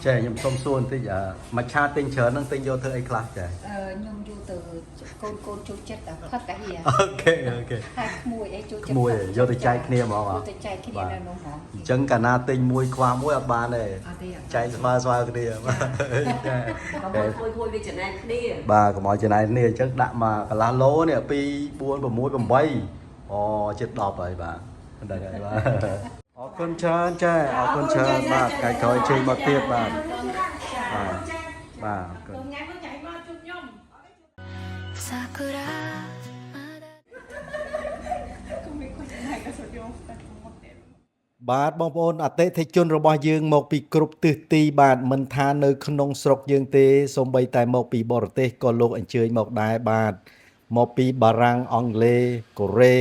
Trẻ nhầm xôm xuôn thì mà cha tinh chớ năng tinh vô thơ ấy class trẻ. Nhung vô từ con chú chết ở khắp cả gì Ok. hai mùi ấy chú chết Mùi vô từ chai kia mà vô từ chai kia là nó hả chẳng cả na tinh mùi khoa mũi ở bàn này chai xoa xoa cái đi thôi về chuyện này đi bà có mọi chuyện này nè chắc đạm mà cả lá lố nè pi buôn và mũi cầm bay chết đọp rồi bà đây bà con trơn chơi con trơn bà cái coi chơi bọt tiết bàបាទបងប្អូនអតិថិជនរបស់យើងមកពីគ្រប់ទិសទីបាទមិនថានៅក្នុងស្រុកយើងទេសូម្បីតែមកពីបរទេសក៏លោកអញ្ជើញមកដែរបាទមកពីបារាំងអង់គ្លេសកូរ៉េ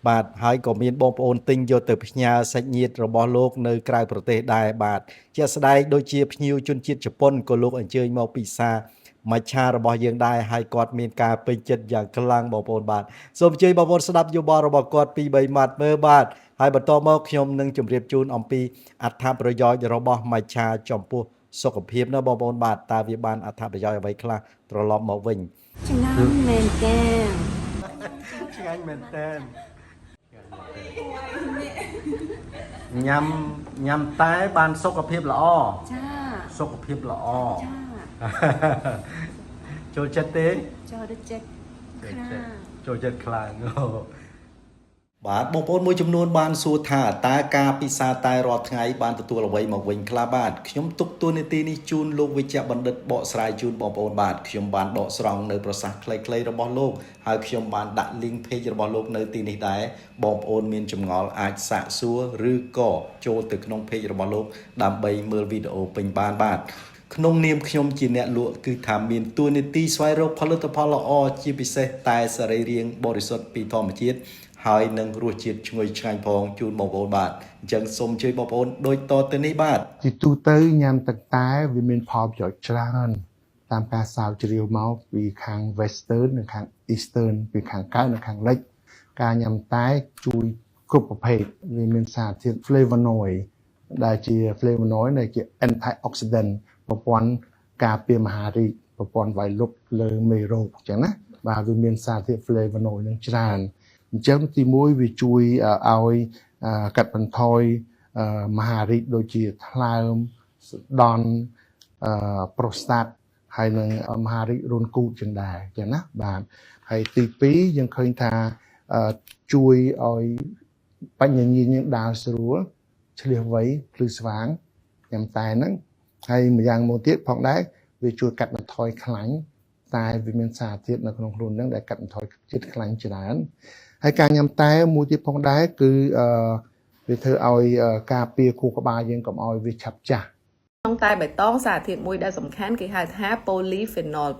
បាទហើយក៏មានបងប្អូនទិញយកទៅផ្ញើសាច់ញាតិរបស់លោកនៅក្រៅប្រទេសដែរបាទជាក់ស្ដែងដូចជាភ្ញៀវជនជាតិជប៉ុនក៏លោកអញ្ជើញមកពីសាមច្ឆារបស់យើងដែរហើយគាត់មានការពេញចិត្តយ៉ាងខ្លាំងបងប្អូនបាទសូមអញ្ជើញបងប្អូនស្ដាប់យោបល់របស់គាត់ពី3ម៉ាត់មើលបាទហើយបន្តមកខ្ញុំនឹងជម្រាបជូនអំពីអត្ថប្រយោជន៍របស់មច្ឆាចំពោះសុខភាពណាបងប្អូនបាទតើវាបានអត្ថប្រយោជន៍អ្វីខ្លះត្រឡប់មកវិញឆ្ងាញ់មែនតើឆ្ងាញ់មែនតើញ៉ាំតែបានសុខភាពល្អចាសុខភាពល្អចូលចិត្តទេចូលចិត្តចូលចិត្តខ្លាំងបាទបងប្អូនមួយចំនួនបានសួរថាតើការពិសាតែរាល់ថ្ងៃបានទទួលអ្វីមកវិញខ្លះបាទខ្ញុំទុកតួនាទីនេះជូនលោកវិជ្ជបណ្ឌិតបកស្រាយជូនបងប្អូនបាទខ្ញុំបានដកស្រង់នៅប្រសាសន៍ខ្លីៗរបស់លោកហើយខ្ញុំបានដាក់ link page របស់លោកនៅទីនេះដែរបងប្អូនមានចម្ងល់អាចសាកសួរឬក៏ចូលទៅក្នុង page របស់លោកដើម្បីមើលវីដេអូពេញបានបាទក្នុងនាមខ្ញុំជាអ្នកលក់គឺថាមានតួនាទីស្វែងរកផលិតផលល្អជាពិសេសតែសរីរាង្គបរិសុទ្ធពីធម្មជាតិហើយនឹងរសជាតិឈ្ងុយឆ្ងាញ់ផងជូនបងប្អូនបាទអញ្ចឹងសូមជួយបងប្អូនដូចតទៅនេះបាទជាទូទៅញ៉ាំទឹកតែវាមានផលប្រយោជន៍ច្រើនតាមការស្រាវជ្រាវមកពីខាង Western និងខាង Eastern ពីខាងកើតនិងខាងលិចការញ៉ាំតែជួយគ្រប់ប្រភេទវាមានសារធាតុ flavonoid ដែលជា flavonoid ដែលជា antioxidant ប្រព័ន្ធការពារមហារីកប្រព័ន្ធវាយលុកលើមេរោគអញ្ចឹងណាបាទវាមានសារធាតុ flavonoid នឹងច្រើនអញ្ចឹងទី1វាជួយឲ្យកាត់បន្ថយមហារីកដូចជាថ្លើមសដន់ប្រូស្តាតហើយនឹងមហារីករូនគូតចឹងដែរអញ្ចឹងណាបាទហើយទី2យើងឃើញថាជួយឲ្យបញ្ញាញាណដើរស្រួលឆ្លៀសវៃភ្លឺស្វាងញ៉ាំតែហ្នឹងហើយម្យ៉ាងមួយទៀតផងដែរវាជួយកាត់បន្ថយខ្លាញ់តែវាមានសារធាតុនៅក្នុងខ្លួនហ្នឹងដែលកាត់បន្ថយជាតិខ្លាញ់ច្រើនហើយការញ៉ាំតែមួយទៀតផងដែរគឺវាធ្វើឲ្យការពារខួរក្បាលយើងកុំឲ្យវាឆាប់ចាស់ក្នុងតែបៃតងសារធាតុមួយដែលសំខាន់គេហៅថា polyphenol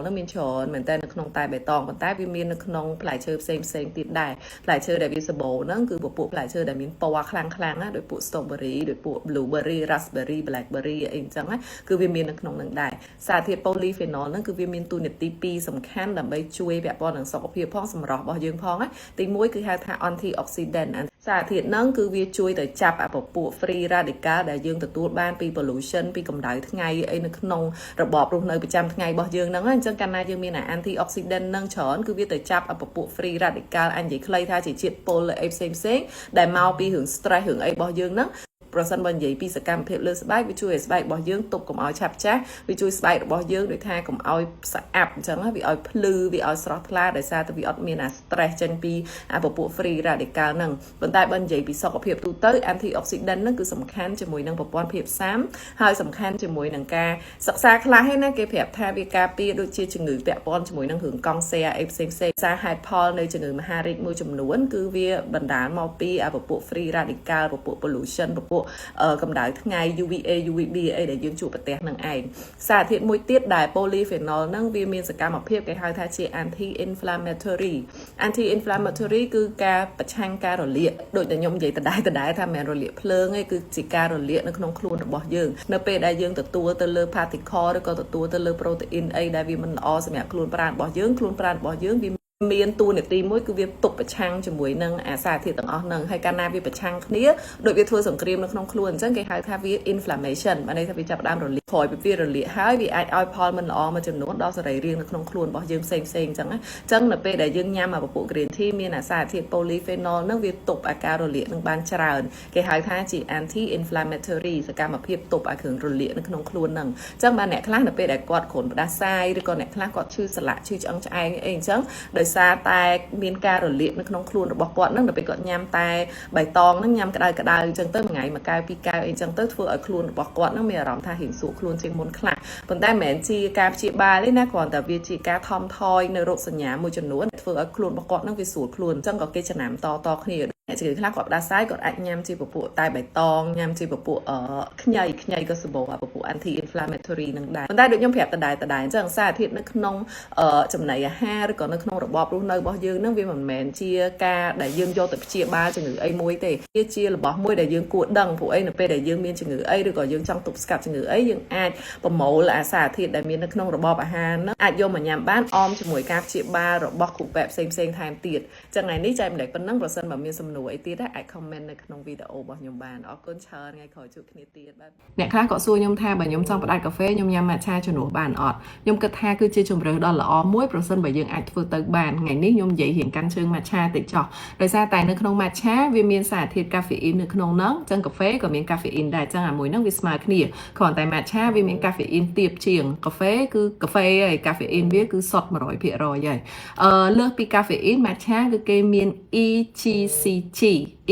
នោះមានច្រើនមែនតើនៅក្នុងតែបៃតងប៉ុន្តែវាមាននៅក្នុងផ្លែឈើផ្សេងទៀតដែរផ្លែឈើដែលវាសម្បូរហ្នឹងគឺពពួកផ្លែឈើដែលមានពណ៌ខ្លាំងណាដូចពួក strawberry ដូចពួក blueberry raspberry blackberry អីអញ្ចឹងណាគឺវាមាននៅក្នុងហ្នឹងដែរសារធាតុ polyphenol ហ្នឹងគឺវាមានតួនាទីពីរសំខាន់ដើម្បីជួយពាក់ព័ន្ធនឹងសុខភាពផងសម្រស់របស់យើងផងណាទី1គឺហៅថា antioxidant សារធាតុហ្នឹងគឺវាជួយទៅចាប់ពពួក free radical ដែលយើងទទួលបានពី pollution ពីកម្ដៅថ្ងៃអីនៅក្នុងរបបរស់នៅប្រចាំថ្ងៃរបស់យើងហ្នឹងអញ្ចឹងកាលណាយើងមាន antioxidant ហ្នឹងច្រើនគឺវាទៅចាប់ពពួក free radical អញនិយាយខ្លីថាជាជាតិពុលអីផ្សេងដែលមកពីរឿង stress រឿងអីរបស់យើងហ្នឹងប្រសិនបើនិយាយពីសកម្មភាពលើស្បែកវាជួយឲ្យស្បែករបស់យើងទប់កុំឲ្យឆាប់ចាស់វាជួយស្បែករបស់យើងដូចថាកុំឲ្យស្អាប់អញ្ចឹងវាឲ្យភ្លឺវាឲ្យស្រស់ថ្លាដោយសារតែវាអត់មានអា stress ចេញពីពពួក free radical ហ្នឹងប៉ុន្តែបើនិយាយពីសុខភាពទូទៅ antioxidant ហ្នឹងគឺសំខាន់ជាមួយនឹងប្រព័ន្ធភាពស៊ាំហើយសំខាន់ជាមួយនឹងការសិក្សាខ្លះហ្នឹងណាគេប្រាប់ថាវាការពារដូចជាជំងឺពាក់ព័ន្ធជាមួយនឹងរឿងកង់សេអីផ្សេងសារហេតុផលនៃជំងឺមហារីកមួយចំនួនគឺវាបណ្ដាលមកពីពពួក free radical ពពួក pollution ពពួកកម្ដៅថ្ងៃ UVA UVB អីដែលយើងជួបប្រទះនឹងឯងសារធាតុមួយទៀតដែល polyphenol ហ្នឹងវាមានសកម្មភាពគេហៅថាជា anti inflammatory គឺការប្រឆាំងការរលាកដូចតែខ្ញុំនិយាយដដែលថាមិនមែនរលាកភ្លើងទេគឺជាការរលាកនៅក្នុងខ្លួនរបស់យើងនៅពេលដែលយើងទទួលទៅលើ particle ឬក៏ទទួលទៅលើ protein អីដែលវាមិនល្អសម្រាប់ខ្លួនប្រាណរបស់យើងវា មានតួនាទីមួយគឺវាទប់ប្រឆាំងជាមួយនឹងអាសារធាតុទាំងអស់ហ្នឹងហើយកាលណាវាប្រឆាំងគ្នាដូចវាធ្វើសង្គ្រាមនៅក្នុងខ្លួនអញ្ចឹងគេហៅថាវា inflammation បានន័យថាវាចាប់ផ្ដើមរលាកក្រោយពីវារលាកហើយវាអាចឲ្យផលមិនល្អមួយចំនួនដល់សរីរាង្គនៅក្នុងខ្លួនរបស់យើងផ្សេងៗអញ្ចឹងណាអញ្ចឹងនៅពេលដែលយើងញ៉ាំអាពពួក green tea មានអាសារធាតុ polyphenol ហ្នឹងវាទប់អាការរលាកនឹងបានច្រើនគេហៅថាជា anti inflammatory សកម្មភាពទប់អាគ្រឿងរលាកនៅក្នុងខ្លួនហ្នឹងអញ្ចឹងបានអ្នកខ្លះនៅពេលដែលគាត់គ្រុនផ្ដាសាយឬក៏អ្នកខ្លះគាត់ឈឺសន្លាក់ឈឺឆ្អឹងឆ្អែងអីអញ្ចឹងដោយសារតែមានការរលាកនៅក្នុងខ្លួនរបស់គាត់ហ្នឹងដល់ពេលគាត់ញ៉ាំតែបៃតងហ្នឹងញ៉ាំក្តៅៗអញ្ចឹងទៅមួយថ្ងៃមួយកែវពីរកែវអីអញ្ចឹងទៅធ្វើឲ្យខ្លួនរបស់គាត់ហ្នឹងមានអារម្មណ៍ថារៀងស្រួលខ្លួនជាងមុនខ្លះប៉ុន្តែមិនមែនជាការព្យាបាលទេណាគ្រាន់តែវាជាការថមថយនៅរោគសញ្ញាមួយចំនួនធ្វើឲ្យខ្លួនរបស់គាត់ហ្នឹងវាស្រួលខ្លួនអញ្ចឹងក៏គេចំណាំតគ្នាអ្នកជំងឺខ្លះគាត់ផ្ដាសាយគាត់អាចញ៉ាំជាពពួកតែបៃតងញ៉ាំជាពពួកខ្ញីក៏សម្បូរពពួក anti inflammatory នឹងដែរប៉ុន្តែដូចខ្ញុំប្រាប់ដដែលអញ្ចឹងសារធាតុនៅក្នុងចំណីអាហារឬក៏នៅក្នុងរបបរស់នៅរបស់យើងហ្នឹងវាមិនមែនជាការដែលយើងយកទៅព្យាបាលជំងឺអីមួយទេវាជារបស់មួយដែលយើងគួរដឹងព្រោះអីនៅពេលដែលយើងមានជំងឺអីឬក៏យើងចង់ទប់ស្កាត់ជំងឺអីយើងអាចប្រមូលអាសារធាតុដែលមាននៅក្នុងរបបអាហារហ្នឹងអាចយកមកញ៉ាំបានអមជាមួយការព្យាបាលរបស់គ្រូពេទ្យផ្សេងថែមទៀតអញ្ចឹងថ្ងៃនេះចែកម្លែកប៉ុណ្ណឹងប្រសិនបើមានសំណួរអីទៀតអាច comment នៅក្នុងវីដេអូរបស់ខ្ញុំបានអរគុណច្រើនថ្ងៃក្រោយជួបគ្នាទៀតបាទអ្នកខ្លះក៏សួរខ្ញុំថាបើខ្ញុំចង់ផ្ដាច់កាហ្វេខ្ញុំញ៉ាំ matcha ជំនួសបានអត់ខ្ញុំគិតថាគឺជាជម្រើសដ៏ល្អមួយប្រសិនបើយើងអាចធ្វើទៅបានថ្ងៃនេះខ្ញុំនិយាយរៀងកាន់ជើង matcha តិចចុះដោយសារតែនៅក្នុង matcha វាមានសារធាតុ caffeine នៅក្នុងហ្នឹងអញ្ចឹងកាហ្វេក៏មាន caffeine ដែរអញ្ចឹងអាមួយហ្នឹងវាស្មើគ្នាគ្រាន់តែ matcha វាមាន caffeine ទាបជាងកាហ្វេគឺកាហ្វេហើយ caffeine វាគឺសុទ្ធ 100% ហើយលើសពី caffeine matcha គឺគេមាន EGCG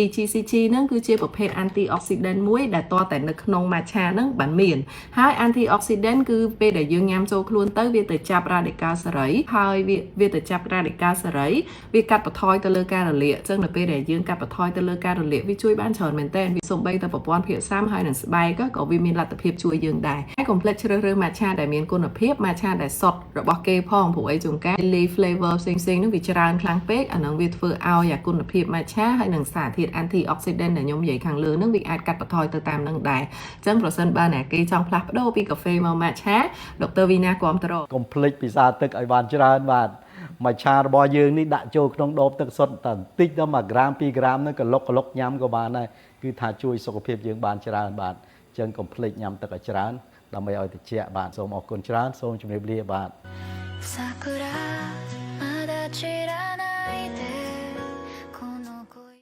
EGCG ហ្នឹងគឺជាប្រភេទ antioxidant មួយដែលតតែនៅក្នុង matcha ហ្នឹងបានមានហើយ antioxidant គឺពេលដែលយើងញ៉ាំចូលខ្លួនទៅវាទៅចាប់ radical សេរីហើយវាទៅចាប់ radical សេរីវាកាត់បន្ថយទៅលើការរលាកអញ្ចឹងនៅពេលដែលយើងកាត់បន្ថយទៅលើការរលាកវាជួយបានច្រើនមែនទែនវាសូម្បីតែប្រព័ន្ធភាពស៊ាំហើយនឹងស្បែកក៏វាមានលទ្ធភាពជួយយើងដែរហើយកុំភ្លេចជ្រើសរើស matcha ដែលមានគុណភាព matcha ដែលសុទ្ធរបស់គេផងព្រោះអីជួនកាល leaf flavor ផ្សេងៗហ្នឹងវាច្រើនខ្លាំងពេកអាហ្នឹងវាធ្វើឲ្យគុណភាព matcha ហើយនឹងសារធាតុ antioxidant ដែលខ្ញុំនិយាយខាងលើហ្នឹងវាអាចកាត់បន្ថយទៅតាមហ្នឹងដែរអញ្ចឹងប្រសិនបើអ្នកគេចង់ផ្លាស់ប្ដូរពីកាហ្វេមក matcha ដុកទ័រវីណាគាំទ្រកុំភ្លេចពិសាទឹកឲ្យបានច្រើនបាទmatcha របស់យើងនេះដាក់ចូលក្នុងដបទឹកសុទ្ធតែបន្តិចដល់1ក្រាម2ក្រាមហ្នឹងក្លុកញ៉ាំក៏បានដែរគឺថាជួយសុខភាពយើងបានច្រើនបាទអញ្ចឹងកុំភ្លេចញ៉ាំទឹកឲ្យច្រើនដើម្បីឲ្យត្រជាក់បាទសូមអរគុណច្រើនសូមជម្រាបលាបាទ